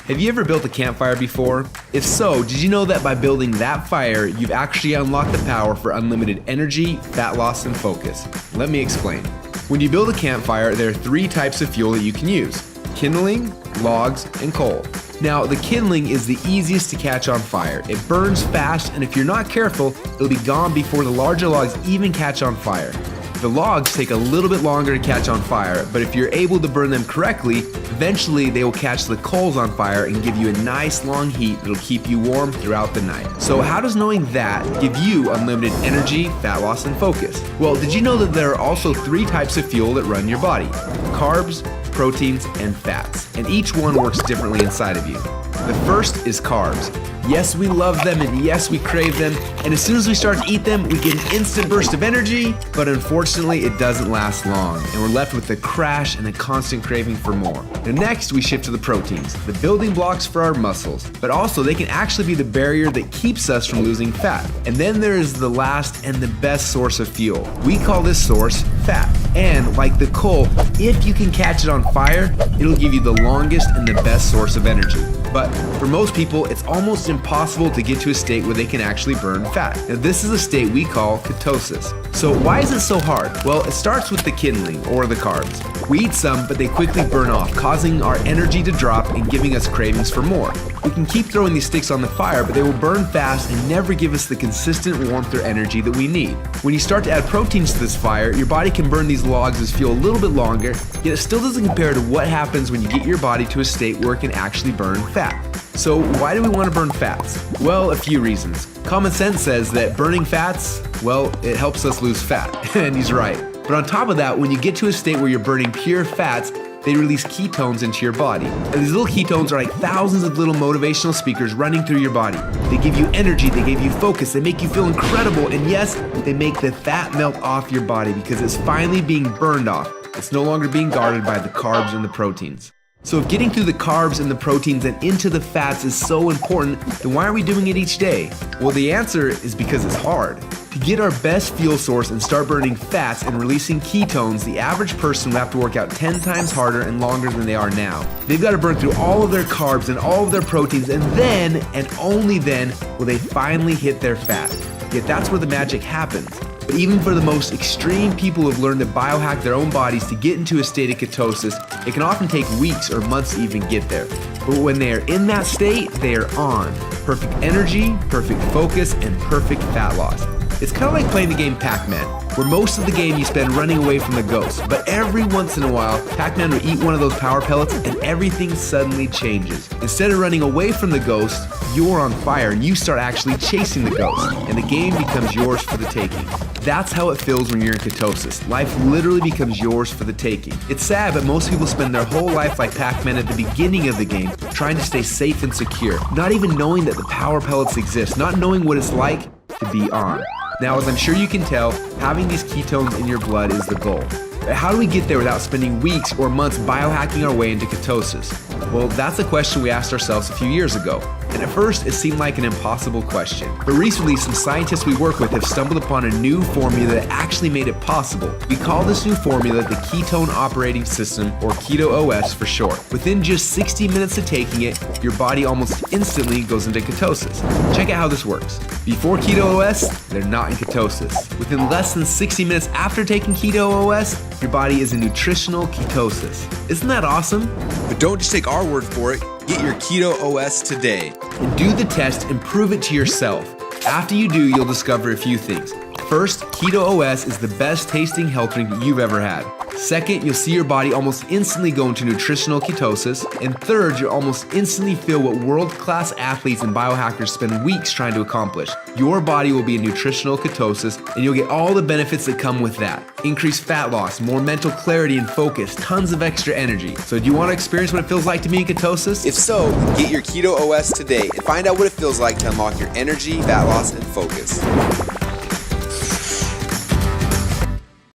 Have you ever built a campfire before? If so, did you know that by building that fire, you've actually unlocked the power for unlimited energy, fat loss, and focus? Let me explain. When you build a campfire, there are 3 types of fuel that you can use: kindling, logs, and coal. Now, the kindling is the easiest to catch on fire. It burns fast, and if you're not careful, it'll be gone before the larger logs even catch on fire. The logs take a little bit longer to catch on fire, but if you're able to burn them correctly, eventually they will catch the coals on fire and give you a nice long heat that'll keep you warm throughout the night. So how does knowing that give you unlimited energy, fat loss, and focus? Well, did you know that there are also 3 types of fuel that run your body? Carbs, proteins, and fats, and each one works differently inside of you. The first is carbs. Yes, we love them, and yes, we crave them, and as soon as we start to eat them, we get an instant burst of energy, but unfortunately, it doesn't last long, and we're left with a crash and a constant craving for more. And next, we shift to the proteins, the building blocks for our muscles, but also they can actually be the barrier that keeps us from losing fat. And then there is the last and the best source of fuel. We call this source fat. And like the coal, if you can catch it on fire, it'll give you the longest and the best source of energy. But for most people, it's almost impossible to get to a state where they can actually burn fat. Now, this is a state we call ketosis. So why is it so hard? Well, it starts with the kindling, or the carbs. We eat some, but they quickly burn off, causing our energy to drop and giving us cravings for more. We can keep throwing these sticks on the fire, but they will burn fast and never give us the consistent warmth or energy that we need. When you start to add proteins to this fire, your body can burn these logs as fuel a little bit longer, yet it still doesn't compare to what happens when you get your body to a state where it can actually burn fat. So why do we want to burn fats? Well, a few reasons. Common sense says that burning fats, well, it helps us lose fat, and he's right. But on top of that, when you get to a state where you're burning pure fats, they release ketones into your body. And these little ketones are like thousands of little motivational speakers running through your body. They give you energy, they give you focus, they make you feel incredible, and yes, they make the fat melt off your body because it's finally being burned off. It's no longer being guarded by the carbs and the proteins. So if getting through the carbs and the proteins and into the fats is so important, then why are we doing it each day? Well, the answer is because it's hard. To get our best fuel source and start burning fats and releasing ketones, the average person will have to work out 10 times harder and longer than they are now. They've got to burn through all of their carbs and all of their proteins, and then, and only then, will they finally hit their fat. Yet that's where the magic happens. But even for the most extreme people who have learned to biohack their own bodies to get into a state of ketosis, it can often take weeks or months to even get there. But when they are in that state, they are on. Perfect energy, perfect focus, and perfect fat loss. It's kind of like playing the game Pac-Man, where most of the game you spend running away from the ghost, but every once in a while, Pac-Man will eat one of those power pellets and everything suddenly changes. Instead of running away from the ghost, you're on fire and you start actually chasing the ghost, and the game becomes yours for the taking. That's how it feels when you're in ketosis. Life literally becomes yours for the taking. It's sad, but most people spend their whole life like Pac-Man at the beginning of the game, trying to stay safe and secure, not even knowing that the power pellets exist, not knowing what it's like to be on. Now, as I'm sure you can tell, having these ketones in your blood is the goal. But how do we get there without spending weeks or months biohacking our way into ketosis? Well, that's a question we asked ourselves a few years ago. And at first, it seemed like an impossible question. But recently, some scientists we work with have stumbled upon a new formula that actually made it possible. We call this new formula the Ketone Operating System, or Keto OS for short. Within just 60 minutes of taking it, your body almost instantly goes into ketosis. Check out how this works. Before Keto OS, they're not in ketosis. Within less than 60 minutes after taking Keto OS, your body is in nutritional ketosis. Isn't that awesome? But don't just take our word for it. Get your Keto OS today. And do the test and prove it to yourself. After you do, you'll discover a few things. First, Keto OS is the best tasting health drink you've ever had. Second, you'll see your body almost instantly go into nutritional ketosis. And third, you'll almost instantly feel what world-class athletes and biohackers spend weeks trying to accomplish. Your body will be in nutritional ketosis, and you'll get all the benefits that come with that. Increased fat loss, more mental clarity and focus, tons of extra energy. So do you want to experience what it feels like to be in ketosis? If so, get your Keto OS today and find out what it feels like to unlock your energy, fat loss, and focus.